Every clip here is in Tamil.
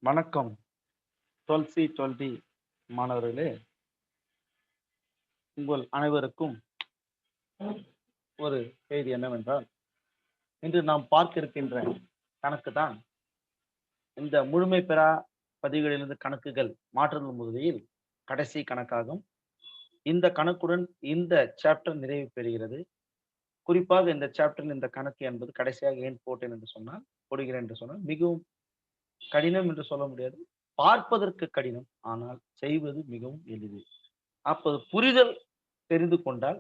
வணக்கம். 12C12 மாணவர்களே, உங்கள் அனைவருக்கும் ஒரு செய்தி என்னவென்றால், இன்று நாம் பார்க்க இருக்கின்ற கணக்கு தான் இந்த முழுமை பெறா பதிவுகளிலிருந்து கணக்குகள் மாற்றுதல் முறையில் கடைசி கணக்காகும். இந்த கணக்குடன் இந்த சாப்டர் நிறைவு பெறுகிறது. குறிப்பாக இந்த சாப்டரில் இந்த கணக்கு என்பது கடைசியாக ஏன் போட்டேன் என்று சொன்னால், போடுகிறேன் என்று சொன்னால், மிகவும் கடினம் என்று சொல்ல முடியாது. பார்ப்பதற்கு கடினம். ஆனால் செய்வது மிகவும் எளிது. அப்போது புரிதல் தெரிந்து கொண்டால்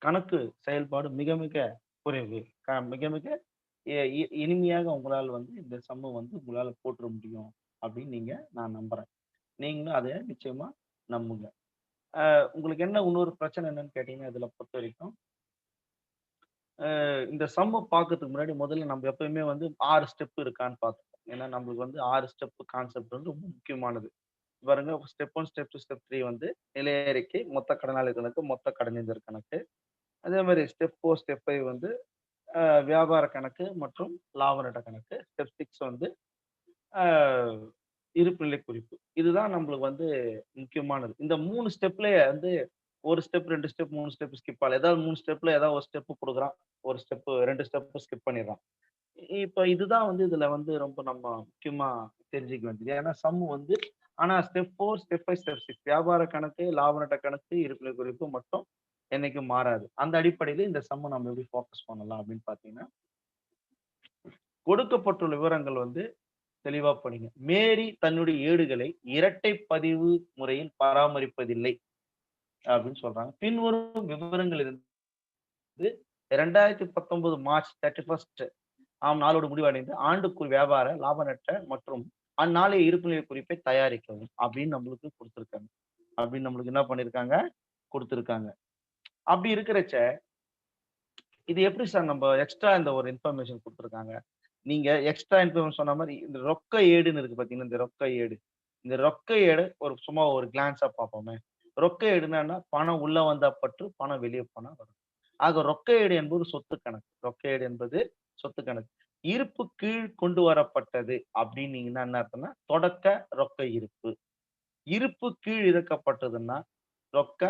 கணக்கு செயல்பாடு மிக மிக குறைவு. மிக மிக இனிமையாக உங்களால் வந்து இந்த சம்ம வந்து உங்களால போட்டுற முடியும் அப்படின்னு நான் நம்புறேன். நீங்களும் அத நிச்சயமா நம்புங்க. உங்களுக்கு என்ன இன்னொரு பிரச்சனை என்னன்னு கேட்டீங்கன்னா, இதுல பொறுத்தவரைக்கும், இந்த சம்ம பார்க்கறதுக்கு முன்னாடி முதல்ல நம்ம எப்பயுமே வந்து 6 ஸ்டெப் இருக்கான்னு பார்த்துப்போம். ஏன்னா நம்மளுக்கு வந்து 6 ஸ்டெப் கான்செப்ட் வந்து ரொம்ப முக்கியமானது. பாருங்க ஸ்டெப் 1, ஸ்டெப் 2, ஸ்டெப் 3 வந்து நிலை அறிக்கை, மொத்த கடனாளி கணக்கு, மொத்த கடனீந்தர் கணக்கு. அதே மாரி ஸ்டெப் 4, ஸ்டெப் 5 வந்து வியாபார கணக்கு மற்றும் லாப நட்ட கணக்கு. ஸ்டெப் 6 வந்து அ இருப்புநிலை குறிப்பு. இதுதான் நம்மளுக்கு வந்து முக்கியமானது. இந்த 3 ஸ்டெப்லயே வந்து 1 ஸ்டெப், 2 ஸ்டெப், 3 ஸ்டெப் ஸ்கிப் ஆகலாம். ஏதாவது 3 ஸ்டெப்ல ஏதாவது ஒரு ஸ்டெப் குடுக்குறான். 1 ஸ்டெப் 2 ஸ்டெப் ஸ்கிப் பண்ணிடுறான். இப்ப இதுதான் வந்து இதுல வந்து ரொம்ப நம்ம முக்கியமா தெரிஞ்சுக்க வேண்டியது. ஏன்னா சம் வந்து ஆனா ஸ்டெப் 4, ஸ்டெப் 5, ஸ்டெப் 6 வியாபார கணக்கு, லாப நட்ட கணக்கு, இருப்புநிலை குறிப்பு மட்டும் என்னைக்கும் மாறாது. அந்த அடிப்படையில இந்த சம்ம நம்ம எப்படி ஃபோக்கஸ் பண்ணலாம் அப்படின்னு பார்த்தீங்கன்னா, கொடுக்கப்பட்டுள்ள விவரங்கள் வந்து தெளிவா படிங்க. மேரி தன்னுடைய ஏடுகளை இரட்டை பதிவு முறையில் பராமரிப்பதில்லை அப்படின்னு சொல்றாங்க. பின்வரும் விவரங்கள் இருந்து 2019 மார்ச் 31 ஆம் நாளோடு முடிவடைந்து ஆண்டுக்குள் வியாபார, லாப நட்ட மற்றும் அந்நாளைய இருப்புநிலை குறிப்பை தயாரிக்கவும் அப்படின்னு நம்மளுக்கு குடுத்திருக்காங்க. அப்படின்னு நம்மளுக்கு என்ன பண்ணியிருக்காங்க? குடுத்திருக்காங்க. அப்படி இருக்கிறச்ச, இது எப்படி சார் நம்ப எக்ஸ்ட்ரா இந்த ஒரு இன்ஃபர்மேஷன் குடுத்துருக்காங்க? நீங்க எக்ஸ்ட்ரா இன்ஃபர்மேஷன் சொன்ன மாரி இந்த ரொக்க ஏடுன்னு இருக்கு பார்த்தீங்களா, இந்த ரொக்க ஏடு. இந்த ரொக்க ஏட ஒரு சும்மா ஒரு கிளான்ஸா பார்ப்போமே. ரொக்க ஏடுன்னா என்ன? பணம் உள்ள வந்தா பற்று, பணம் வெளிய போனா வரும். ஆக ரொக்க ஏடு என்பது சொத்து கணக்கு. ரொக்க ஏடு என்பது சொத்து கணக்கு. இருப்பு கீழ் கொண்டு வரப்பட்டது அப்டின்னீங்கன்னா என்ன அர்த்தம்னா, தொடக்க ரொக்க இருப்பு. இருப்பு கீழ் இறக்கப்பட்டதுன்னா, ரொக்க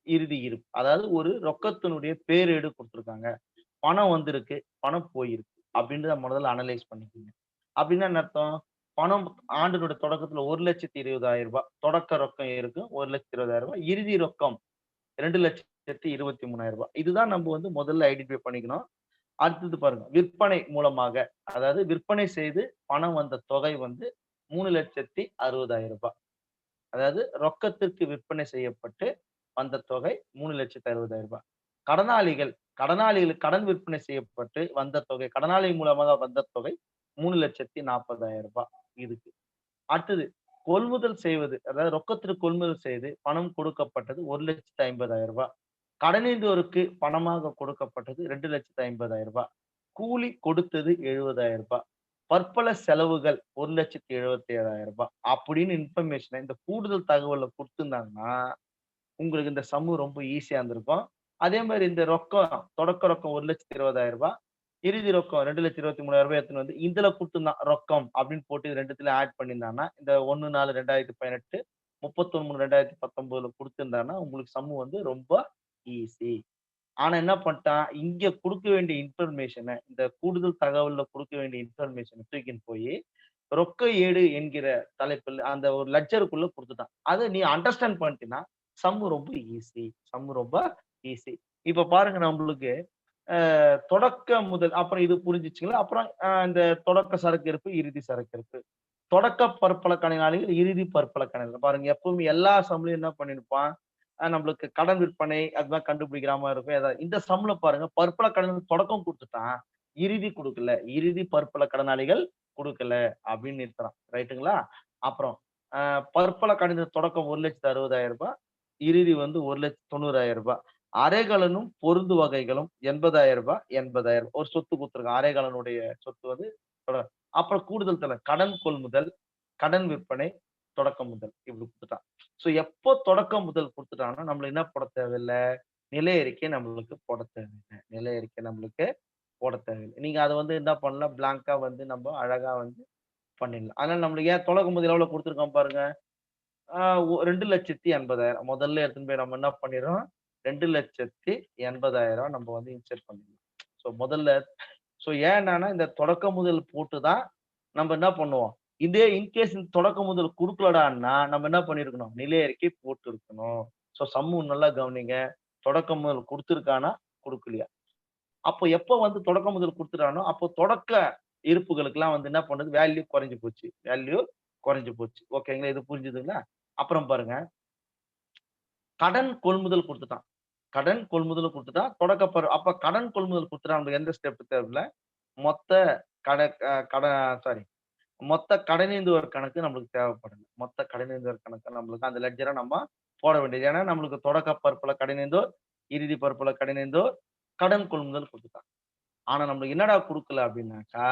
இறுதி இருப்பு. அதாவது ஒரு ரொக்கத்தினுடைய பேரேடு குடுத்துருக்காங்க. பணம் வந்திருக்கு, பணம் போயிருக்கு. அப்டின்றத முதல்ல அனலைஸ் பண்ணிக்கங்க. அப்டின்னா என்ன அர்த்தம்? பணம் ஆண்டினுடைய தொடக்கத்துல ரூ. 1,20,000 தொடக்க ரொக்கம் இருக்கு. ரூ. 1,20,000 இறுதி ரொக்கம் ரூ. 2,23,000 இதுதான் நம்ம வந்து முதல்ல ஐடென்டிஃபை பண்ணிக்கணும். அடுத்தது பாருங்க. விற்பனை மூலமாக, அதாவது விற்பனை செய்து பணம் வந்த தொகை வந்து ரூ. 3,60,000 அதாவது ரொக்கத்திற்கு விற்பனை செய்யப்பட்டு வந்த தொகை ரூ. 3,60,000 கடனாளிகள் கடனாளிகளுக்கு கடன் விற்பனை செய்யப்பட்டு வந்த தொகை, கடனாளி மூலமாக வந்த தொகை ரூ. 3,40,000 இருக்கு. அடுத்தது கொள்முதல் செய்வது, அதாவது ரொக்கத்திற்கு கொள்முதல் செய்து பணம் கொடுக்கப்பட்டது ரூ. 1,50,000 கடனீந்தோருக்கு பணமாக கொடுக்கப்பட்டது ரூ. 2,50,000 கூலி கொடுத்தது ரூ. 70,000 பற்பல செலவுகள் ரூ. 1,77,000 அப்படின்னு இன்ஃபர்மேஷன இந்த கூடுதல் தகவல குடுத்திருந்தாங்கன்னா, உங்களுக்கு இந்த சம்மு ரொம்ப ஈஸியா இருந்திருக்கும். அதே மாரி இந்த ரொக்கம், தொடக்க ரொக்கம் ரூ. 1,20,000 இறுதி ரொக்கம் ரூ. 2,23,000 எடுத்துன்னு வந்து இதுல குடுத்திருந்தான் ரொக்கம் அப்படின்னு போட்டு இது 2த்துலயும் ஆட் பண்ணியிருந்தான்னா, இந்த 1/4/2018, 31/3/2019ல குடுத்திருந்தான்னா, உங்களுக்கு சம்மு வந்து ரொம்ப ஈஸி. ஆனா என்ன பண்ணிட்டான், இங்க குடுக்க வேண்டிய இன்ஃபர்மேஷன இந்த கூடுதல் தகவல்ல குடுக்க வேண்டிய இன்ஃபர்மேஷன தூக்கின்னு போயி, ரொக்க ஏடு என்கிற தலைப்பில் அந்த ஒரு லெட்ஜருக்குள்ள குடுத்துட்டான். அத நீ அண்டர்ஸ்டாண்ட் பண்ணிட்டீன்னா, சம்மு ரொம்ப ஈஸி. சம்மு ரொம்ப ஈஸி. இப்ப பாருங்க நம்மளுக்கு தொடக்க முதல் அப்புறம் இது புரிஞ்சுச்சுங்களா? அப்புறம் இந்த தொடக்க சரக்கு இருப்பு, இறுதி சரக்கு இருப்பு. தொடக்க பற்பல கடனாளிகள், இறுதி பற்பல கடனாளிகள். பாருங்க எப்பவுமே எல்லா சம்லயும் என்ன பண்ணியிருப்பான், நம்மளுக்கு கடன் விற்பனை அதுதான் கண்டுபிடிக்கிற மாரி இருக்கும். இந்த சம்ல பாருங்க பற்பல கடன் தொடக்கம் குடுத்துட்டான். இறுதி குடுக்கல. இறுதி பற்பல கடனாளிகள் குடுக்கல அப்படின்னு நிறுத்துறான். ரைட்டுங்களா? அப்புறம் அ பற்பல கடன் தொடக்கம் ரூ. 1,60,000 இறுதி வந்து ரூ. 1,90,000 அரைகலனும் பொருந்து வகைகளும் ரூ. 80,000 80,000 ஒரு சொத்து குடுத்துருக்கான். அரைகலனுடைய சொத்து வந்து தொடர். அப்புறம் கூடுதல் கடன் கொள்முதல், கடன் விற்பனை, தொடக்க முதல் இப்படி குடுத்துட்டான். சோ எப்போ தொடக்க முதல் குடுத்துட்டான்னா, நம்மள என்ன போட தேவையில்ல, நிலை அறிக்கை நம்மளுக்கு போட தேவையில்ல. நிலை அறிக்கை நம்மளுக்கு போட தேவையில்ல. நீங்க அத வந்து என்ன பண்ணலாம், பிளாங்க்கா வந்து நம்ம அழகா வந்து பண்ணிடலாம். அதனால நம்மளுக்கு ஏன் தொடக்க முதல் எவ்வளவு குடுத்துருக்கான் பாருங்க. 2,80,000 முதல்ல எடுத்துன்னு போய் நம்ம என்ன பண்ணிடுறோம், 2,80,000 நம்ம வந்து இன்செர்ட் பண்ணிடலாம். ஸோ முதல்ல ஏன்னான்னா இந்த தொடக்க முதல் போட்டு தான் நம்ம என்ன பண்ணுவோம், இதே இன்கேஸ் இந்த தொடக்க முதல் குடுக்கலடான்னா, நம்ம என்ன பண்ணியிருக்கணும், நிலை அறிக்கை போட்டிருக்கணும். சம்மு நல்லா கவனிங்க. தொடக்க முதல் குடுத்திருக்கானா, குடுக்கலையா? அப்போ எப்போ வந்து தொடக்க முதல் குடுத்துட்டானோ, அப்போ தொடக்க இருப்புகளுக்கெல்லாம் வந்து என்ன பண்ணுது, வேல்யூ குறைஞ்சு போச்சு. வேல்யூ குறைஞ்சு போச்சு. ஓகேங்களா? இது புரிஞ்சுதுங்களா? அப்புறம் பாருங்க, கடன் கொள்முதல் குடுத்துட்டான். கடன் கொள்முதல் குடுத்துட்டான். அப்ப கடன் கொள்முதல் குடுத்துட்டா நமக்கு எந்த ஸ்டெப் தேவையில்ல. மொத்த கட அ கட சாரி மொத்த கடனீந்துவர் கணக்கு நம்மளுக்கு தேவைப்படல. மொத்த கடனீந்துவர் கணக்கு நம்மளுக்கு அந்த லெட்ஜர நம்ம போட வேண்டியது. ஏன்னா, நம்மளுக்கு தொடக்க பருப்புல கடனீந்தோர், இறுதி பருப்புல கடனீந்தோர், கடன் கொள்முதல் குடுத்துட்டான். ஆனா நம்மளுக்கு என்னடா குடுக்கல அப்டின்னாக்கா,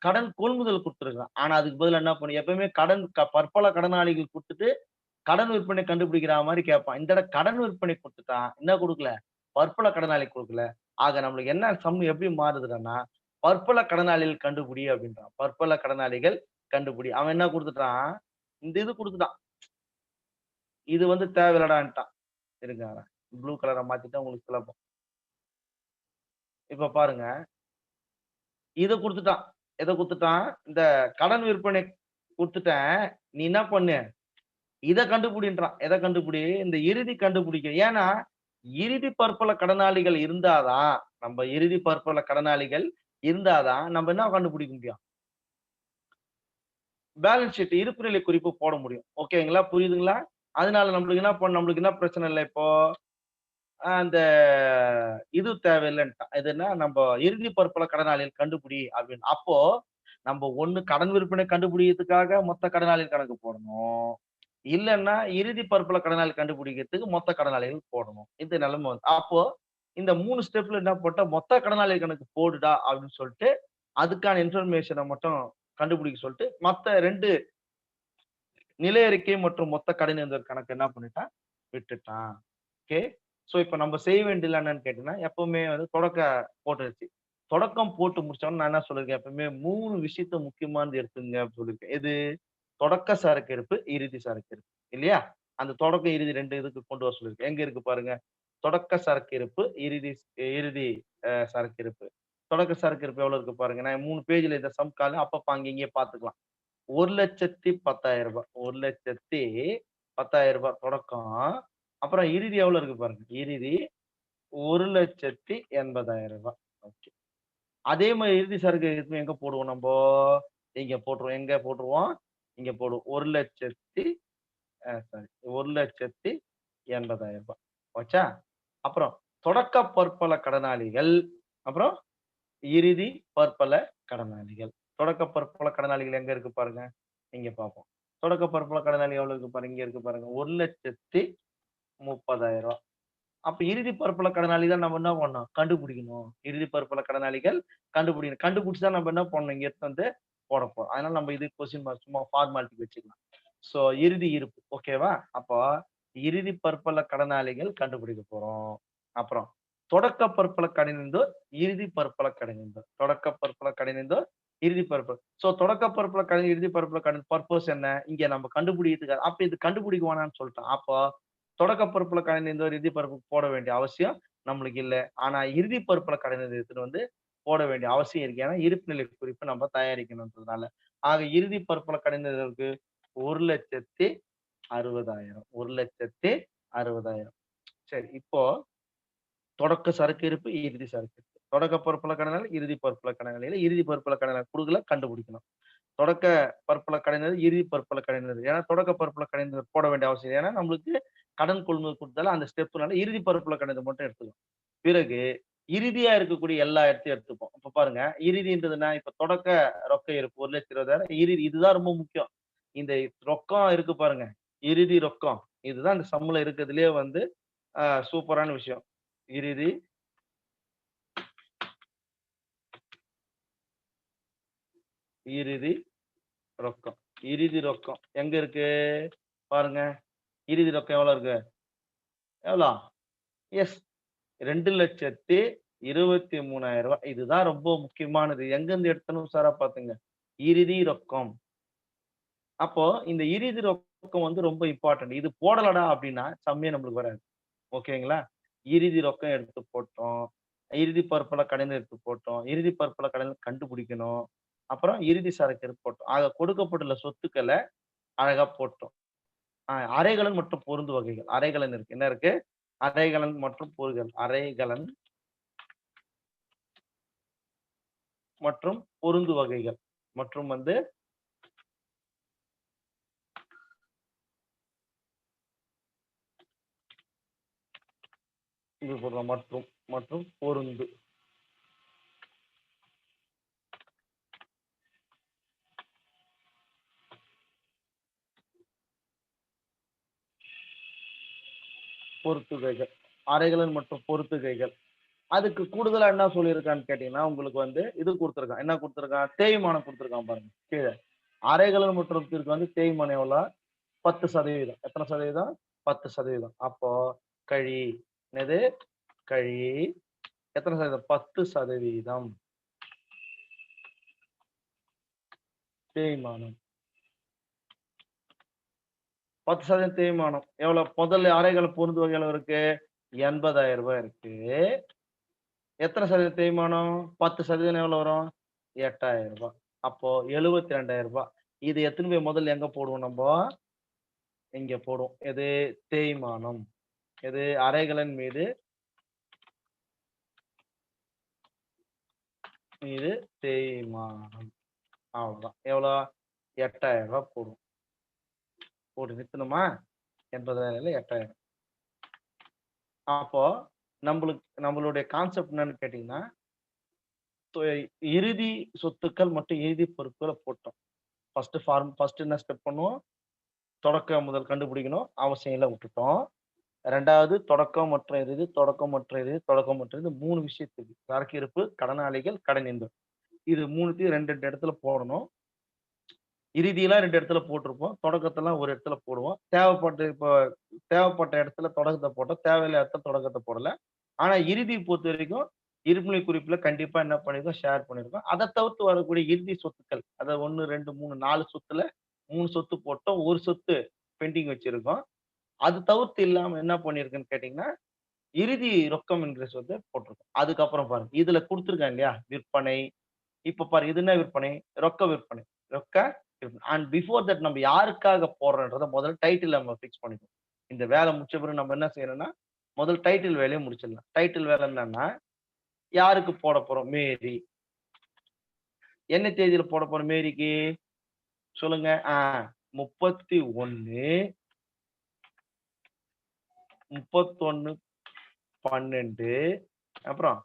கடன் கொள்முதல் குடுத்துருக்கான். ஆனா அதுக்கு பதிலா என்ன பண்ணி எப்பவுமே பற்பல கடனாளிகள் குடுத்துட்டு, கடன் விற்பனை கண்டுபிடிக்கிற மாரி கேட்பான். இந்த தடவ கடன் விற்பனை குடுத்துட்டான். என்ன குடுக்கல? பற்பல கடனாளிக்கு குடுக்கல. ஆக நம்மளுக்கு என்ன எப்படி மாறுதுன்னா, பற்பல கடனாளிகள் கண்டுபிடி அப்டின்றான். பற்பல கடனாளிகள் கண்டுபிடி. அவன் என்ன குடுத்துட்டான்? இந்த இது குடுத்துட்டான். இது வந்து தேவையில்லடான்ட்டான். இருங்க வரேன். ப்ளூ கலர மாத்திட்டா உங்களுக்கு சுலபம். இப்ப பாருங்க. இத குடுத்துட்டான். எத குடுத்துட்டான்? இந்த கடன் விற்பனை குடுத்துட்டேன். நீ என்ன பண்ணு? இத கண்டுபிடின்றான். எத கண்டுபிடி? இந்த இறுதி கண்டுபிடிக்க. ஏன்னா, இறுதி பற்பல கடனாளிகள் இருந்தா தான், இறுதி பற்பல கடனாளிகள் இருந்தா தான், நம்ம என்ன கண்டுபிடிக்க முடியும்? பேலன்ஸ் ஷீட் இருப்புநிலை குறிப்பு போட முடியும். ஓகேங்களா? புரியுதுங்களா? அதனால நம்மளுக்கு என்ன பிரச்சனை இல்ல இப்போ? அந்த இது தேவையில்லன்ட்டான். எதுன்னா, இறுதி பற்பல கடனாளிகள் கண்டுபிடி அப்படின்னு. அப்போ, ஒண்ணு கடன் விற்பனை கண்டுபிடிக்கிறதுக்காக மொத்த கடனாளிகள் கணக்கு போடணும். இல்லன்னா, இறுதி பற்பல கடனாளி கண்டுபிடிக்கிறதுக்கு மொத்த கடனாளிகள் போடணும். இந்த நிலைமை வந்து அப்போ இந்த 3 ஸ்டெப்ல என்ன போட்டா, மொத்த கடனாளி கணக்கு போடுடா அப்படின்னு சொல்லிட்டு, அதுக்கான இன்ஃபர்மேஷன மட்டும் கண்டுபிடிக்க சொல்லிட்டு, மத்த 2 நிலை அறிக்கை மற்றும் மொத்த கடனீந்தர் கணக்கு என்ன பண்ணிட்டான், விட்டுட்டான். ஓகே. இப்ப நம்ம செய்ய வேண்டியதுலாம் என்னன்னு கேட்டீங்கன்னா, எப்பவுமே வந்து போட்டுருச்சு. தொடக்கம் போட்டு முடிச்சோனே நான் என்ன சொல்லிருக்கேன், எப்பவுமே 3 விஷயத்த முக்கியமானது எடுத்துக்கங்க அப்படின்னு சொல்லியிருக்கேன். எது? தொடக்க சரக்கு இருப்பு, இறுதி சரக்கு இருப்பு. இல்லையா? அந்த தொடக்கம், இறுதி 2 இதுக்கு கொண்டு வர சொல்லியிருக்கேன். எங்க இருக்கு பாருங்க. தொடக்க சரக்கு இருப்பு, இறுதி சரக்கு இருப்பு. தொடக்க சரக்கு இருப்பு எவ்வளவு இருக்கு பாருங்க. நான் 3 பேஜ்ல இந்த சம் அப்பப்ப அங்க இங்கேயே பார்த்துக்கலாம். ரூ. 1,10,000 ரூ. 1,10,000 தொடக்கம். அப்புறம் இறுதி எவ்வளவு இருக்கு பாருங்க. இறுதி ரூ. 1,80,000. ஓகே. அதே மாரி இறுதி சரக்கு இருப்பு எங்க போடுவோம் நம்போ? இங்க போட்டுருவோம். எங்க போட்டுருவோம்? இங்க போடுவோம். 1,00,000 சாரி ரூ. 1,80,000 போச்சா? அப்புறம் தொடக்க பற்பல கடனாளிகள், அப்புறம் இறுதி பற்பல கடனாளிகள். தொடக்க பற்பல கடனாளிகள் எங்க இருக்கு பாருங்க. இங்க பார்ப்போம். தொடக்க பற்பல கடனாளி எவ்வளவு இருக்கு பாருங்க. இங்க இருக்கு பாருங்க. ரூ. 1,30,000. அப்ப இறுதி பற்பல கடனாளி தான் நம்ம என்ன பண்ணணும்? கண்டுபிடிக்கணும். இறுதி பற்பல கடனாளிகள் கண்டுபிடிக்கணும். கண்டுபிடிச்சு தான் நம்ம என்ன பண்ணணும்? இங்க எடுத்துட்டு வந்து போட போறோம். அதனால நம்ம இது கொஸ்டின் மார்க் சும்மா ஃபார்மாலிட்டிக்கு வச்சுக்கலாம். இறுதி இருப்பு. ஓகேவா? அப்போ இறுதி பற்பல கடனாளிகள் கண்டுபிடிக்க போறோம். அப்புறம் தொடக்க பற்பல கடைநின்றோர், இறுதி பற்பல கடைநின்றோர். தொடக்க பற்பல கடைநின்றோர், இறுதி பற்பல. தொடக்க பற்பல கடன், இறுதி பற்பல கடன் பர்ப்போஸ் என்ன? இங்க நம்ம கண்டுபிடிக்கிறதுக்கு அப்ப இது கண்டுபிடிக்க வேணாம்னு சொல்லிட்டோம். அப்போ தொடக்க பருப்புல கடைநின்றோர் இறுதி பருப்பு போட வேண்டிய அவசியம் நம்மளுக்கு இல்ல. ஆனா இறுதி பருப்புல கடைநிலை எடுத்துட்டு வந்து போட வேண்டிய அவசியம் இருக்கு. ஏன்னா இருப்புநிலை குறிப்பு நம்ம தயாரிக்கணும்ன்றதுனால. ஆக இறுதி பருப்புல கடைநிலைக்கு 1,60,000 1,60,000. சரி. இப்போ தொடக்க சரக்கு இருப்பு, இறுதி சரக்கு இருப்பு. தொடக்க பருப்புல கடனாளி, இறுதி பருப்புல கடனாளில, இறுதி பருப்புல கடனாளி குடுக்கல கண்டுபிடிக்கணும். தொடக்க பற்பல கடையினது, இறுதி பற்பல கடையினது. ஏன்னா தொடக்க பற்பல கடையினது போட வேண்டிய அவசியம் இல்ல. ஏன்னா நம்மளுக்கு கடன் கொள்முதல் குடுத்தாலும் அந்த ஸ்டெப்னால இறுதி பருப்புல கடையினது மட்டும் எடுத்துக்கலாம். பிறகு இறுதியா இருக்கக்கூடிய எல்லா இடத்தையும் எடுத்துப்போம். இப்ப பாருங்க, இறுதின்றதுன்னா இப்ப தொடக்க ரொக்க இருப்பு 1,20,000 இறுதி இதுதான் ரொம்ப முக்கியம். இந்த ரொக்கம் இருக்கு பாருங்க. இறுதி ரொக்கம். இதுதான் இந்த சம்முல இருக்கிறதுலயே வந்து சூப்பரான விஷயம். இறுதி இறுதி ரொக்கம். இறுதி ரொக்கம் எங்க இருக்கு? பாருங்க. இறுதி ரொக்கம் எவ்வளவு இருக்கு? எவ்வளோ? எஸ். ரூ. 2,23,000. இதுதான் ரொம்ப முக்கியமானது. எங்கருந்து எடுத்தோம்னு உஷாரா பாத்துங்க. இறுதி ரொக்கம். அப்போ இந்த இறுதி ரொக்கம் வந்து ரொம்ப இம்பார்ட்டன்ட். இது போடலடா அப்படின்னா சம்மே நம்மளுக்கு வராது. ஓகேங்களா? இறுதி ரொக்கம் எடுத்து போட்டோம். இறுதி பற்பல கடன் எடுத்து போட்டோம். இறுதி பற்பல கடன் கண்டுபிடிக்கணும். அப்புறம் இறுதி சரக்கு எடுத்து போட்டோம். ஆக கொடுக்கப்பட்டுள்ள சொத்துக்கள அழகா போட்டோம். அரைகலன் மற்றும் பொருந்து வகைகள். அரைகலன் இருக்கு. என்ன இருக்கு? அரைகலன் மற்றும் பொருள்கள். அரைகலன் மற்றும் பொருந்து வகைகள். மற்றும் வந்து இது போடுறோம் மற்றும் மற்றும் பொருந்து. பொறுத்துகைகள். அரைகலன் மற்றும் பொறுத்துகைகள். அதுக்கு கூடுதலா என்ன சொல்லியிருக்கான்னு கேட்டீங்கன்னா, உங்களுக்கு வந்து இது குடுத்திருக்கான். என்ன குடுத்திருக்கான்? தேய்மானம் குடுத்திருக்கான் பாருங்க. கீழ. அரைகலன் மற்றத்திற்கு வந்து தேய்மானம் எவ்வளோ? 10%. எத்தன சதவீதம்? 10%. அப்போ கழி. என்னது? கழி. எத்தன சதவீதம்? 10% தேய்மானம். 10% தேய்மானம். எவ்வளோ? முதல்ல அரைகலன் பொருந்து வகை எவ்வளவு இருக்கு? ரூ. 80,000 இருக்கு. எத்தன சதவீதம் தேய்மானம்? 10% எவ்வளோ வரும்? ரூ. 8,000. அப்போ ரூ. 72,000. இது எத்தன போய் முதல்ல எங்க போடுவோம் நம்போ? இங்க போடுவோம். எது? தேய்மானம். எது? அரைகலன் மீது மீது தேய்மானம். அவ்வளோதான். எவ்வளோ? ரூ. 8,000 போடுவோம். போட்டு நிறுத்தணுமா? 80,000 இல்ல 8,000. அப்போ நம்மளுடைய கான்செப்ட் என்னன்னு கேட்டீங்கன்னா, தொ இறுதி சொத்துக்கள் மற்றும் இறுதி பொறுப்புகள போட்டோம். ஃபர்ஸ்ட் என்ன ஸ்டெப் பண்ணுவோம்? தொடக்கம் முதல் கண்டுபிடிக்கணும். அவசியம் இல்ல விட்டுட்டோம். 2வது தொடக்கம் மற்றும் இறுதி, தொடக்கம் மற்றும் இறுதி, தொடக்கம் மற்றும் இறுதி 3 விஷயத்துக்கு. சரக்கு இருப்பு, கடனாளிகள், கடன் இது 3த்தையும் 2 இடத்துல போடணும். இறுதியெல்லாம் 2 இடத்துல போட்டிருப்போம். தொடக்கத்தெல்லாம் ஒரு இடத்துல போடுவோம். தேவைப்பட்ட இடத்துல தொடக்கத்த போட்டோம். தேவையில்லாத இடத்துல தொடக்கத்த போடல. ஆனா இறுதிய பொறுத்தவரைக்கும் இருப்புநிலை குறிப்புல கண்டிப்பா என்ன பண்ணியிருக்கோம், ஷேர் பண்ணியிருக்கோம். அத தவிர்த்து வரக்கூடிய இறுதி சொத்துக்கள். அதாவது 1, 2, 3, 4 சொத்துல 3 சொத்து போட்டோம். 1 சொத்து பெண்டிங் வச்சிருக்கோம். அது தவிர்த்து இல்லாம என்ன பண்ணியிருக்குன்னு கேட்டீங்கன்னா, இறுதி ரொக்கம் என்கிற சொத்த போட்டிருக்கோம். அதுக்கப்புறம் பாருங்க. இதுல குடுத்துருக்கான் இல்லையா? விற்பனை. இப்ப பாரு இது என்ன விற்பனை? ரொக்க விற்பனை. ரொக்க விற்பனை. அண்ட் பிஃபோர் தட் நம்ம யாருக்காக போடுறோம்ன்றத முதல்ல டைட்டில் நம்ம பிக்ஸ் பண்ணிக்கணும். இந்த வேலை முடிச்ச பிறகு நம்ம என்ன செய்யணும்னா, முதல் டைட்டில் வேலைய முடிச்சிடலாம். டைட்டில் வேலை என்னன்னா, யாருக்கு போட போறோம்? மேரி. என்ன தேதியில போட போறோம் மேரிக்கு? சொல்லுங்க. 31 12 அப்புறம்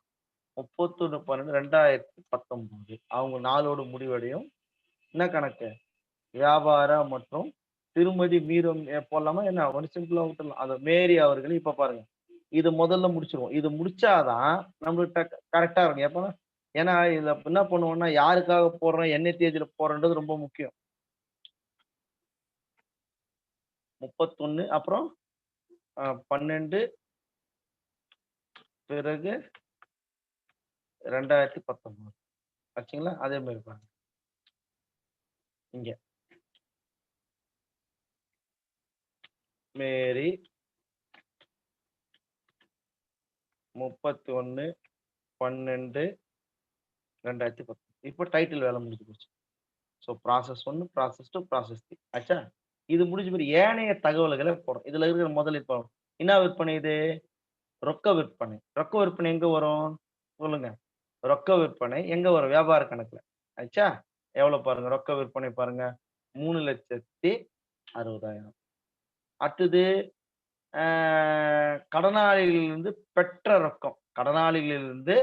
31/12/2019 அவங்க நாளோடு முடிவடையும். என்ன கணக்கு? வியாபார மற்றும் திருமதி மீறும் போடலாமா என்ன? ஒரு சிம்பிளா விட்டுறலாம். அத மேரி அவர்கள் இப்ப பாருங்க. இது முதல்ல முடிச்சுருவோம். இது முடிச்சாதான் நம்மளுக்கு கரெக்ட்டா இருக்கும். எப்பன்னா ஏன்னா இதுல என்ன பண்ணுவோம்னா, யாருக்காக போடுறோம், என்ன தேதியில போடுறோம்ன்றது ரொம்ப முக்கியம். 31 அப்புறம் 12 பிறகு 2019 ஆச்சுங்களா? அதே மாரி பாருங்க. இங்க மேரி 31 12 2019 இப்போ டைட்டில் வேலை முடிஞ்சு போச்சு. ஸோ ப்ராசஸ் 1, ப்ராசஸ் 2, ப்ராசஸ் 3 ஆச்சா? இது முடிஞ்ச பிறகு ஏனைய தகவல்கள போடுறோம். இதுல இருக்கிற முதல் இப்போ என்ன விற்பனை இது? ரொக்க விற்பனை. ரொக்க விற்பனை எங்க வரும்? சொல்லுங்க. ரொக்க விற்பனை எங்க வரும்? வியாபார கணக்குல. ஆச்சா? எவ்வளவு பாருங்க. ரொக்க விற்பனை பாருங்க. 3,60,000. அடுத்தது அ கடனாளிகளிலிருந்து பெற்ற ரொக்கம். கடனாளிகளிலிருந்து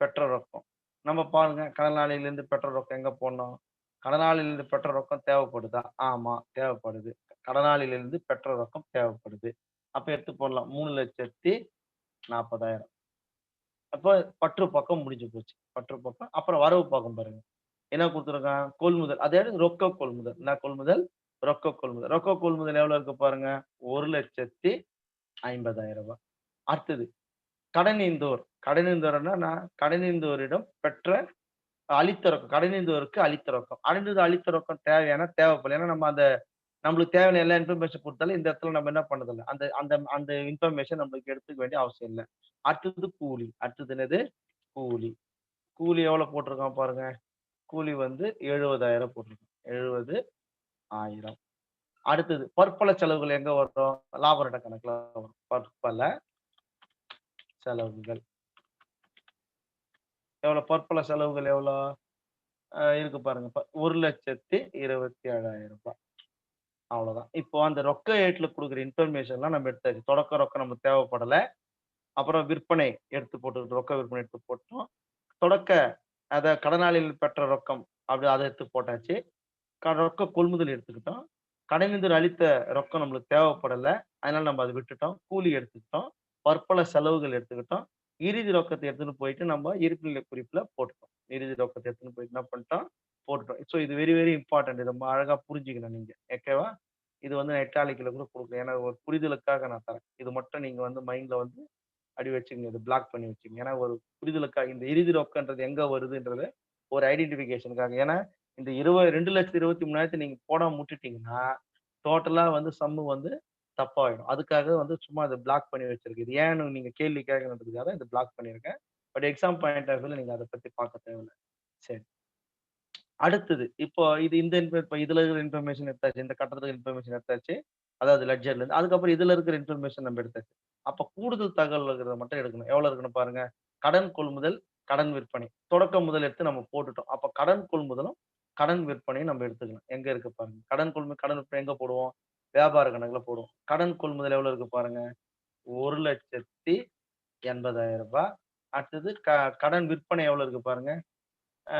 பெற்ற ரொக்கம். நம்ம பாருங்க, கடனாளிகளிலிருந்து பெற்ற ரொக்கம் எங்க போடணும்? கடனாளியிலிருந்து பெற்ற ரொக்கம் தேவைப்படுதா? ஆமா, தேவைப்படுது. கடனாளியிலிருந்து பெற்ற ரொக்கம் தேவைப்படுது. அப்ப எடுத்து போடலாம். 3,40,000. அப்ப பற்று பக்கம் முடிஞ்சு போச்சு. பற்று பக்கம். அப்புறம் வரவு பக்கம் பாருங்க. என்ன குடுத்துருக்கான்? கொள்முதல். அதாவது ரொக்க கொள்முதல். என்ன கொள்முதல்? ரொக்க கொள்முதல். ரொக்க கொள்முதல் எவ்வளவு இருக்கு பாருங்க. ரூ. 1,50,000. அடுத்தது கடனீந்தோர். கடனீந்தோர்னா கடனீந்தோரிடம் பெற்ற அளித்த ரொக்கம். கடைநிறுவருக்கு அளித்த ரொக்கம். அளித்த ரொக்கம் தேவையானா தேவைப்படல. ஏன்னா நம்ம அந்த நம்மளுக்கு தேவையான எல்லா இன்ஃபர்மேஷன் குடுத்தாலும் இந்த இடத்துல நம்ம என்ன பண்றதில்ல. அந்த அந்த அந்த இன்ஃபர்மேஷன் நம்மளுக்கு எடுத்துக்க வேண்டிய அவசியம் இல்ல. அடுத்தது கூலி. அடுத்தது என்னது? கூலி. கூலி எவ்வளோ போட்டிருக்கான் பாருங்க. கூலி வந்து 70,000 போட்டிருக்கான். 70,000. அடுத்தது பற்பல செலவுகள் எங்க வரும்? லாப நட்ட கணக்குல வரும். பற்பல செலவுகள். எவ்வளோ பற்பல செலவுகள் எவ்வளோ? இருக்கு பாருங்க. 1,27,000 அவ்வளோதான். இப்போ அந்த ரொக்க ஏட்டுல குடுக்குற இன்ஃபர்மேஷன்லாம் நம்ம எடுத்தாச்சு. தொடக்க ரொக்கம் நமக்கு தேவைப்படல. அப்புறம் விற்பனை எடுத்து போட்டுக்கிட்டோம். ரொக்க விற்பனை எடுத்து போட்டோம். தொடக்க கடனாளிகள் பெற்ற ரொக்கம் அப்படி அத எடுத்து போட்டாச்சு. ரொக்க கொள்முதல் எடுத்துக்கிட்டோம். கடைநிதிர் அளித்த ரொக்கம் நம்மளுக்கு தேவைப்படல. அதனால நம்ம அத விட்டுட்டோம். கூலி எடுத்துக்கிட்டோம். பற்பல செலவுகள் எடுத்துக்கிட்டோம். இறுதி ரொக்கத்த எடுத்துன்னு போயிட்டு நம்ம இருப்புநிலை குறிப்புல போட்டுட்டோம். இறுதி ரொக்கத்த எடுத்துன்னு போயிட்டு என்ன பண்ணிட்டோம்? போட்டுட்டோம். ஸோ இது வெரி வெரி இம்பார்ட்டன்ட். இத ரொம்ப அழகா புரிஞ்சுக்கணும் நீங்க. ஓகேவா? இது வந்து நான் இட்டாலிக்ல கூட குடுக்கல. ஏன்னா ஒரு புரிதலுக்காக நான் தரேன். இது மட்டும் நீங்க வந்து மைண்ட்ல வந்து அப்படி வச்சுக்கங்க. இது பிளாக் பண்ணி வச்சுக்கங்க. ஏன்னா ஒரு புரிதலுக்காக இந்த இறுதி ரொக்கம்ன்றது எங்க வருதுன்றது ஒரு ஐடென்டிஃபிகேஷனுக்காக. ஏன்னா இந்த 2,23,000 நீங்க போடாம விட்டுட்டீங்கன்னா, டோட்டலா வந்து சம்மு வந்து தப்பாயிடும். அதுக்காக வந்து சும்மா அத பிளாக் பண்ணி வச்சிருக்கு. இது ஏன்னு நீங்க கேள்வி கேட்கணுன்றதுக்காக இத பிளாக் பண்ணியிருக்கேன். பட் எக்ஸாம் பாயிண்ட் ஆஃப் வியூல நீங்க அத பத்தி பார்க்க தேவையில்ல. சரி. அடுத்தது இப்போ இது இந்த இப்ப இதுல இருக்கிற இன்ஃபர்மேஷன் எடுத்தாச்சு. இந்த கட்டணத்துக்கு இன்ஃபர்மேஷன் எடுத்தாச்சு. அதாவது லெட்ஜர்ல இருந்து. அதுக்கப்புறம் இதுல இருக்கிற இன்ஃபர்மேஷன் நம்ம எடுத்தாச்சு. அப்ப கூடுதல் தகவல் இருக்கிறத மட்டும் எடுக்கணும். எவ்வளவு இருக்குன்னு பாருங்க. கடன் கொள்முதல், கடன் விற்பனை. தொடக்க முதல் எடுத்து நம்ம போட்டுட்டோம். அப்ப கடன் கொள்முதலும், கடன் விற்பனையும் நம்ம எடுத்துக்கணும். எங்க இருக்கு பாருங்க. கடன் கொள்முதல், கடன் விற்பனை எங்க போடுவோம்? வியாபார கணக்குல போடுவோம். கடன் கொள்முதல் எவ்வளவு இருக்கு பாருங்க. ரூ. 1,80,000. அடுத்தது கடன் விற்பனை எவ்வளவு இருக்கு பாருங்க. ஆ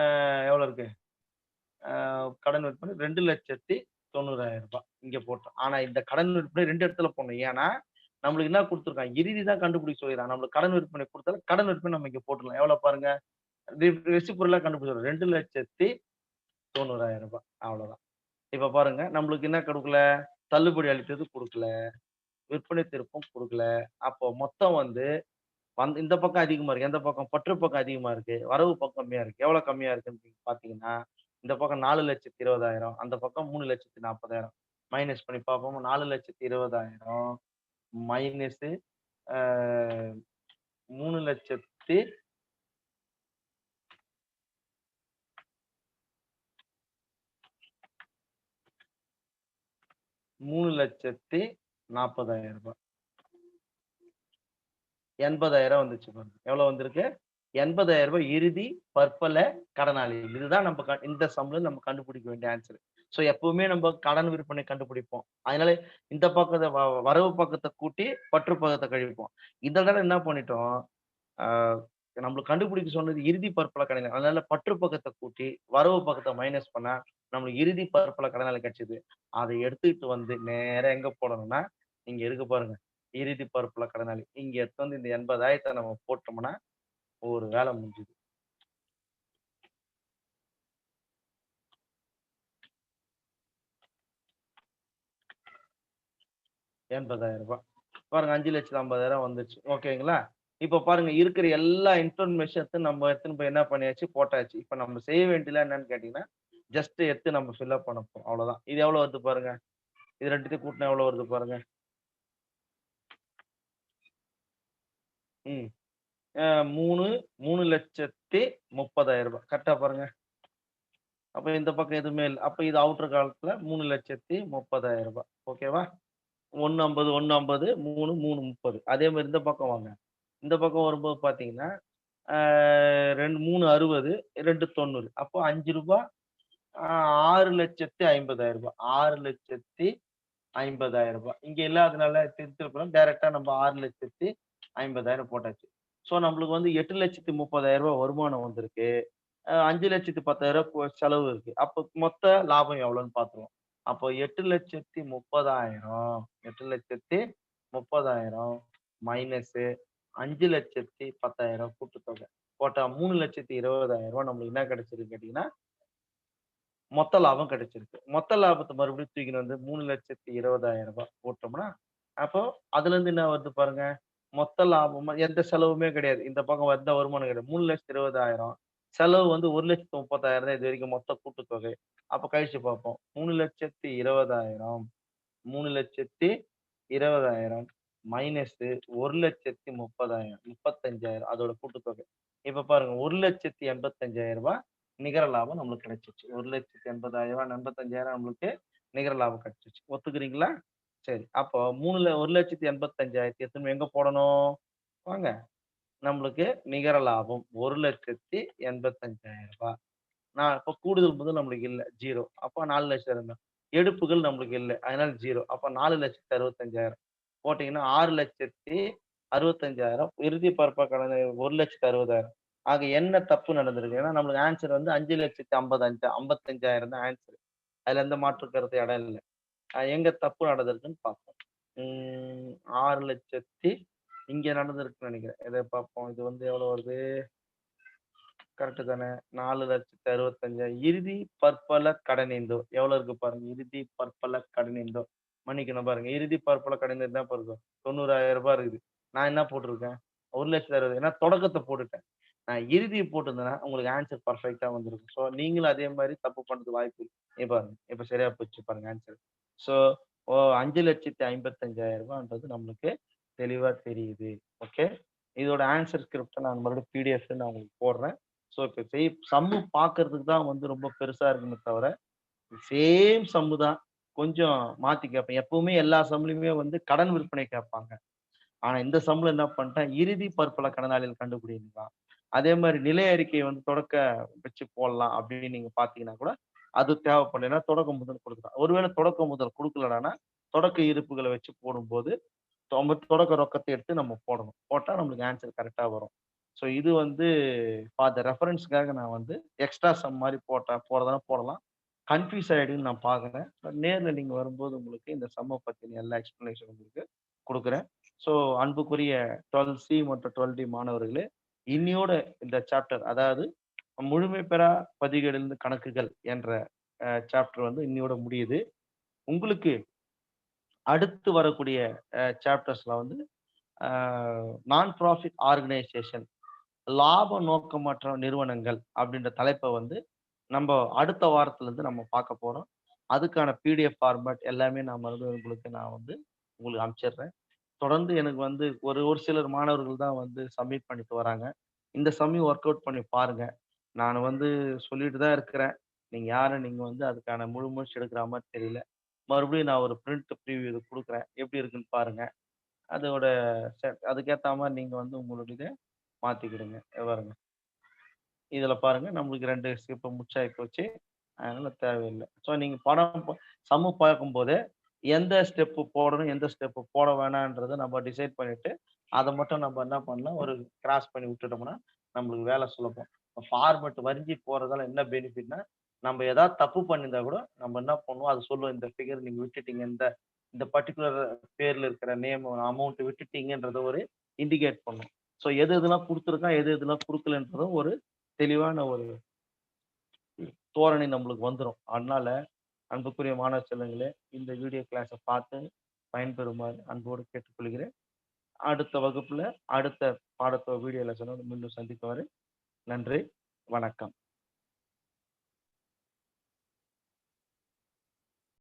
எவ்வளவு இருக்கு? கடன் விற்பனை ரூ. 2,90,000 இங்க போட்டோம். ஆனா இந்த கடன் விற்பனை 2 இடத்துல போடணும். ஏன்னா, நம்மளுக்கு என்ன குடுத்துருக்கான்? இறுதி தான் கண்டுபிடிக்க சொல்லிறான். நம்மளுக்கு கடன் விற்பனை குடுத்தாலும், கடன் விற்பனை நம்ம இங்க போட்டுறலாம். எவ்வளோ பாருங்க. ரெசிப்ரோலா கண்டுபிடிச்சிடுறோம். ரூ. 2,90,000 அவ்வளோதான். இப்ப பாருங்க, நம்மளுக்கு என்ன குடுக்கல? தள்ளுபடி அளித்தது குடுக்கல. விற்பனை திருப்பம் குடுக்கல. அப்போ மொத்தம் வந்து இந்த பக்கம் அதிகமா இருக்கு. எந்த பக்கம்? பற்று பக்கம் அதிகமா இருக்கு. வரவு பக்கம் கம்மியா இருக்கு. எவ்வளோ கம்மியா இருக்குன்னு பார்த்தீங்கன்னா, இந்த பக்கம் 4,20,000 அந்த பக்கம் 3,40,000 மைனஸ் பண்ணி பார்ப்போம். 4,20,000 மைனஸு ஆ 3,00,000 3,40,000 80,000 வந்துச்சு பாருங்க. எவ்வளோ வந்திருக்கு? ரூ. 80,000 இறுதி பற்பல கடனாளி. இதுதான் நம்ம இந்த சம்ல நம்ம கண்டுபிடிக்க வேண்டிய ஆன்ஸர். ஸோ எப்பவுமே நம்ம கடன் விற்பனை கண்டுபிடிப்போம். அதனால இந்த பக்கத்த வரவு பக்கத்த கூட்டி பற்று பக்கத்த கழிப்போம். இந்த தடவ என்ன பண்ணிட்டோம், ஆ நம்மளுக்கு கண்டுபிடிக்க சொன்னது இறுதி பற்பல கடனாளி. அதனால பற்று பக்கத்த கூட்டி, வரவு பக்கத்த மைனஸ் பண்ணா, நம்மளுக்கு இறுதி பற்பல கடனாளி கிடைச்சது. அத எடுத்துக்கிட்டு வந்து நேரா எங்க போடணும்னா, இங்க இருக்கு பாருங்க. இறுதி பற்பல கடனாளி. இங்க எடுத்து வந்து இந்த 80,000 நம்ம போட்டோம்னா, ஒரு வேல முடிஞ்சுது. 80,000 பாருங்க 5,50,000 வந்துருச்சு. ஓகேங்களா? இப்ப பாருங்க இருக்கிற எல்லா இன்ஃபர்மேஷன் நம்ம எடுத்துன்னு போய் என்ன பண்ணியாச்சு, போட்டாச்சு. இப்ப நம்ம செய்ய வேண்டியதுலாம் என்னன்னு கேட்டீங்கன்னா, ஜஸ்ட் எடுத்து நம்ம ஃபில் அப் பண்ண போறோம். அவ்வளோதான். இது எவ்வளோ வருது பாருங்க. இது 2த்தையும் கூட்டுனா எவ்வளோ வருது பாருங்க. ம். 3 3,30,000 கரெக்ட்டா பாருங்க. அப்ப இந்த பக்கம் எதுவுமே இல்ல. அப்ப இது அவுட்டர் காலத்துல 3,30,000 ஓகேவா? 1,50 1,50 3 3 30 அதே மாரி இந்த பக்கம் வாங்க. இந்த பக்கம் வரும்போது பார்த்தீங்கன்னா, ஆ 2 3 60 2 90 அப்போ ரூ. 5 ஆ 6,50,000 6,50,000 இங்க இல்லாதனால திருத்திருக்கிறோம். டைரக்ட்டா நம்ம 6,50,000 போட்டாச்சு. ஸோ நம்மளுக்கு வந்து 8,30,000 வருமானம் வந்திருக்கு. 5,10,000 செலவு இருக்கு. அப்ப மொத்த லாபம் எவ்வளோன்னு பார்த்துருவோம். அப்போ 8,30,000 8,30,000 மைனஸு 5,10,000 கூட்டுத்தொகை. போட்டா 3,20,000 நம்மளுக்கு என்ன கிடைச்சிருக்கு கேட்டீங்கன்னா, மொத்த லாபம் கிடைச்சிருக்கு. மொத்த லாபத்த மறுபடியும் தூக்கின்னு வந்து 3,20,000 போட்டோம்னா, அப்போ அதுலருந்து என்ன வருது பாருங்க. மொத்த லாபமா எந்த செலவுமே கிடையாது. இந்த பக்கம் எந்த வருமானம் கிடையாது. 3,20,000 செலவு வந்து 1,30,000 தான் இது வரைக்கும் மொத்த கூட்டுத்தொகை. அப்ப கழிச்சு பார்ப்போம். 3,20,000 3,20,000 மைனஸு 1,30,000 35,000 அதோட கூட்டுத்தொகை. இப்ப பாருங்க ரூ. 1,85,000 நிகர லாபம் நம்மளுக்கு கிடைச்சுச்சு. 1,80,000 85,000 நம்மளுக்கு நிகர லாபம் கிடைச்சுச்சு. ஒத்துக்கிறீங்களா? சரி. அப்போ 1,85,000 எடுத்துன்னு எங்க போடணும்? வாங்க. நம்மளுக்கு நிகர லாபம் ரூ. 1,85,000. நான் இப்ப கூடுதல் முதல் நம்மளுக்கு இல்ல. 0. அப்ப 4,00,000 இருந்தா. எடுப்புகள் நம்மளுக்கு இல்ல. அதனால 0. அப்ப 4,65,000 போட்டீங்கன்னா 6,65,000 இறுதி பரப்ப கடனை 1,60,000. ஆக என்ன தப்பு நடந்திருக்கு? ஏன்னா நம்மளுக்கு ஆன்ஸர் வந்து 5,50,55 தான் ஆன்ஸர். அதுல எந்த மாற்று கருத்து இடம் இல்ல. எங்க தப்பு நடந்திருக்குன்னு பார்ப்போம். 6,00,000 இங்க நடந்திருக்குன்னு நெனைக்கிறேன். இத பார்ப்போம். இது வந்து எவ்வளவு வருது? கரெக்ட் தானே? 4,65,000 இறுதி பற்பல கடனேந்தோ எவ்வளவு இருக்கு பாருங்க. இறுதி பற்பல கடனேந்தோ. மன்னிக்கணும் பாருங்க. இறுதி பற்பல கடனேந்தோ தான் பாருங்க. ரூ. 90,000 இருக்குது. நான் என்ன போட்டிருக்கேன்? 1,60,000 ஏன்னா தொடக்கத்த போட்டுட்டேன். நான் இறுதிய போட்டிருந்தேன்னா, உங்களுக்கு ஆன்ஸர் பெர்ஃபெக்ட்டா வந்திருக்கும். ஸோ நீங்களும் அதே மாரி தப்பு பண்றதுக்கு வாய்ப்பு இருக்கு. இங்க பாருங்க. இப்ப சரியா போச்சு பாருங்க ஆன்ஸர். ஸோ ஓ ரூ. 5,55,000ன்றது நம்மளுக்கு தெளிவா தெரியுது. ஓகே. இதோட ஆன்ஸர் ஸ்கிரிப்ட்ட நான் மறுபடியும் பிடிஎஃப்ல நான் உங்களுக்கு போடுறேன். ஸோ இப்ப சம்மு பார்க்கறதுக்கு தான் வந்து ரொம்ப பெருசா இருக்குமே தவிர, சேம் சம்மு தான். கொஞ்சம் மாத்தி கேட்பேன். எப்பவுமே எல்லா சம்லயுமே வந்து கடன் விற்பனை கேட்பாங்க. ஆனா இந்த சம்ல என்ன பண்ணிட்டேன், இறுதி பற்பல கடனாளிகள் கண்டுபிடிக்கலாம். அதே மாரி நிலை அறிக்கை வந்து தொடக்க வச்சு போடலாம் அப்படின்னு நீங்க பார்த்தீங்கன்னா கூட, அது தேவைப்படும். ஏன்னா தொடக்க முதல் குடுக்கலாம். ஒருவேளை தொடக்க முதல் குடுக்கலடான்னா, தொடக்க இருப்புகள வச்சு போடும்போது தொடக்க ரொக்கத்த எடுத்து நம்ம போடணும். போட்டா நம்மளுக்கு ஆன்ஸர் கரெக்ட்டா வரும். ஸோ இது வந்து ஃபார் த ரெஃபரன்ஸ்க்காக நான் வந்து எக்ஸ்ட்ரா சம் மாரி போடுறதுனா போடலாம். கன்ஃப்யூஸ் ஆயிடும்ன்னு நான் பார்க்குறேன். பட் நேர்ல நீங்க வரும்போது உங்களுக்கு இந்த சம்ம பத்தின எல்லா எக்ஸ்ப்ளனேஷன் உங்களுக்கு குடுக்குறேன். ஸோ அன்புக்குரிய 12சி மற்றும் 12டி மாணவர்களே, இன்னியோட இந்த சாப்டர் அதாவது முழுமை பெறா பதிவேடுகளின் கணக்குகள் என்ற சாப்டர் வந்து இன்னியோட முடியுது. உங்களுக்கு அடுத்து வரக்கூடிய சாப்டர்ஸ்ல வந்து அ நான் ப்ராஃபிட் ஆர்கனைசேஷன் லாப நோக்கமற்ற நிறுவனங்கள் அப்படின்ற தலைப்ப வந்து நம்ப அடுத்த வாரத்திலருந்து நம்ம பார்க்க போறோம். அதுக்கான பிடிஎஃப் ஃபார்மேட் எல்லாமே நான் மறுபடியும் உங்களுக்கு அனுப்பிச்சிடுறேன். தொடர்ந்து எனக்கு வந்து ஒரு ஒரு சிலர் மாணவர்கள் தான் வந்து சப்மிட் பண்ணிட்டு வராங்க. இந்த சமயம் ஒர்க் அவுட் பண்ணி பாருங்க. நான் வந்து சொல்லிட்டு தான் இருக்கிறேன். நீங்க வந்து அதுக்கான முழு முயற்சி எடுக்கிற மாரி தெரியல. மறுபடியும் நான் ஒரு பிரிண்ட் ப்ரிவ்யூ இது குடுக்குறேன். எப்படி இருக்குன்னு பாருங்க. அதோட அதுக்கேத்த மாரி நீங்க வந்து உங்களுடையத மாத்திக்கிடுங்க. பாருங்க. இதுல பாருங்க நம்மளுக்கு 2 ஸ்டெப் முடிச்சாயி போச்சு. அதனால தேவையில்ல. ஸோ நீங்க சம்மு பார்க்கும்போதே எந்த ஸ்டெப் போடணும், எந்த ஸ்டெப் போட வேணான்றத நம்ம டிசைட் பண்ணிட்டு, அத மட்டும் நம்ம என்ன பண்ணலாம், ஒரு கிராஸ் பண்ணி விட்டுட்டோம்னா, நம்மளுக்கு வேலை சுலபம். ஃபார்மேட் வரிஞ்சு போறதால என்ன பெனிஃபிட்னா, நம்ம ஏதாவது தப்பு பண்ணியிருந்தா கூட, நம்ம என்ன பண்ணுவோம், அது சொல்லும் இந்த ஃபிகர் நீங்க விட்டுட்டீங்க. இந்த இந்த பர்ட்டிகுலர் பேர்ல இருக்கிற நேம் அமௌண்ட் விட்டுட்டீங்கன்றத ஒரு இண்டிகேட் பண்ணும். ஸோ எது எதெல்லாம் குடுத்துருக்கான், எது எதெல்லாம் குடுக்கலன்றதும் ஒரு தெளிவான ஒரு தோரணை நம்மளுக்கு வந்துரும். அதனால அன்புக்குரிய மாணவ செல்வங்களே, இந்த வீடியோ கிளாஸ பார்த்து பயன்பெறுமாறு அன்போடு கேட்டுக்கொள்கிறேன். அடுத்த வகுப்புல, அடுத்த வீடியோ லெசனோட மீண்டும் சந்திக்கும் வரை நன்றி, வணக்கம்.